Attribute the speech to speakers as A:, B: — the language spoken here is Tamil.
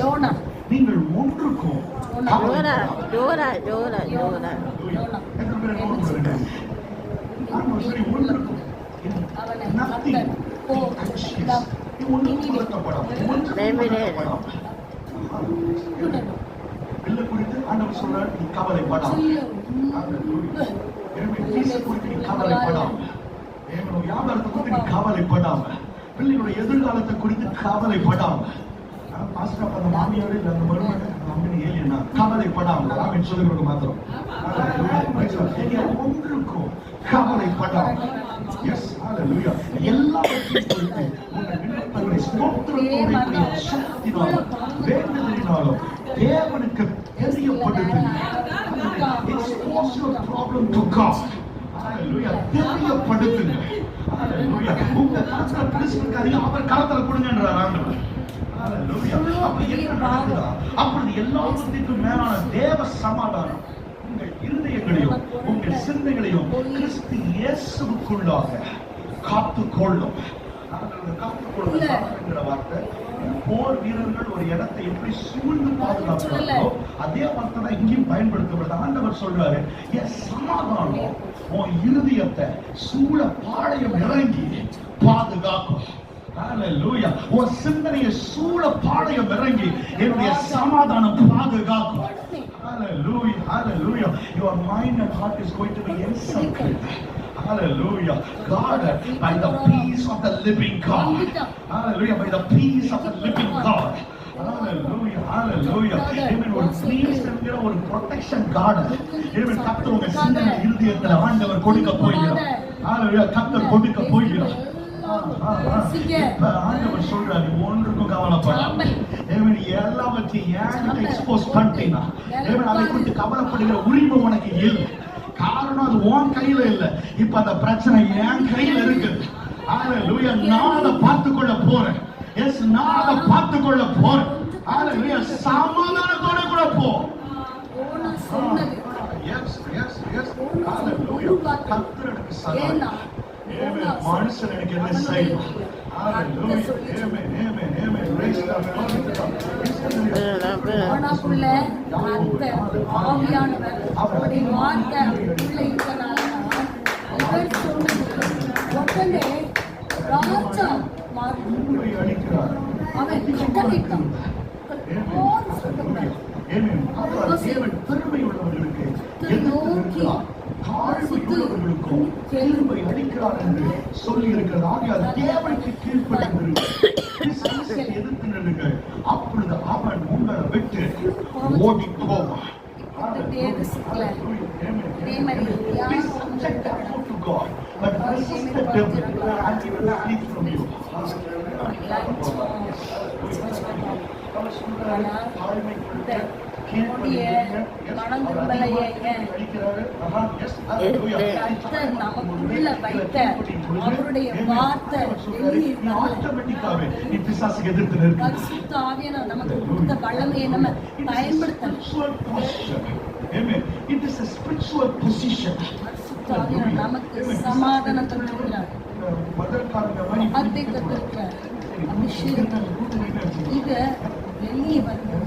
A: யோனா
B: நீங்கள் ஒன்றுக்கும் ஆண்டவர் சொல்றார், நீ கவலைப்படாம, வியாபாரத்தை குறித்து நீ கவலைப்படாம, பிள்ளைகளுடைய எதிர்காலத்தை குறித்து கவலைப்படாம, அந்த மாமியாரு இல்ல அந்த மருமகன் ஏலியனா கவலைப்படாம அப்படின்னு சொல்லுறது மாத்திரம் ஒன்றுக்கும் கவலைப்படாம எல்லாவற்றையும் குறித்து உங்கள் விண்ணப்பங்களை ஸ்தோத்திரத்தோடு சக்தினாலும் வேண்டுதலினாலும் தேவனுக்கு தெரியப்படுத்து. தெரியப்படுத்துங்க. உங்க கருத்துல பிடிச்சிருக்காதீங்க, அவர் கருத்துல கொடுங்கன்றார் ஆண்டவர். அப்படி எல்லாவற்றிற்கும் மேலான தேவ சமாதானம் உங்கள் இருதயங்களையும் உங்கள் சிந்தைகளையும் கிறிஸ்து இயேசுவுக்குள்ளாக காத்துக்கொள்ளும். வார்த்தை போர் வீரர்கள் ஒரு இடத்தை எப்படி சூழ்ந்து பாதுகாக்கிறார்களோ அதே வார்த்தை தான் இங்கேயும் பயன்படுத்தப்படுது. ஆண்டவர் சொல்றாரு, என் சமாதானம் உன் இருதயத்தை சூழ பாளையம் இறங்கி பாதுகாக்கும். Hallelujah. உன் சிந்தனையை சூழ பாளையம் இறங்கி என்னுடைய சமாதானம் பாதுகாக்கும். Hallelujah. Hallelujah. Your mind and heart is going to be encircled. Hallelujah. Guarded by the peace of the living God. Hallelujah. By the peace of the living God. Hallelujah. Hallelujah. Amen. ஒரு peace என்கிற ஒரு protection guard. Amen. கர்த்தர் உங்க சிந்தனை இருதயத்துல ஆண்டவர் கொடுக்க போகிறார். Hallelujah. கர்த்தர் கொடுக்க போகிறார். ஆண்டவர் சொல்றாரு, ஒன்றுக்கும் கவலைப்படாம எல்லாவற்றையும் எக்ஸ்போஸ் பண்ணிட்டீங்கன்னா அதை குறித்து கவலைப்படுகிற உரிமை உனக்கு இல்லை. காரணம் அது உன் கையில இல்ல. இப்ப அந்த பிரச்சனை என் கையில இருக்கு. நான் அதை பார்த்துக்கொள்ள போறேன். எஸ், நான் அதை பார்த்துக்கொள்ள போறேன். சமாதானத்தோட கூட போ. மனுஷன் எனக்கு என்ன செய்யும்? பெருமை உள்ளவர்களுக்கு தாழ்மையுள்ளவர்களுக்கும் பெருமை அளிக்கிறார் என்று சொல்லி இருக்கிறது. தேவனுக்கு கீழ்ப்படிந்து எதிர்த்து நின்றுங்கள், அப்பொழுது அவன் உங்களை விட்டு ஓடி போவான். வெளியே வந்து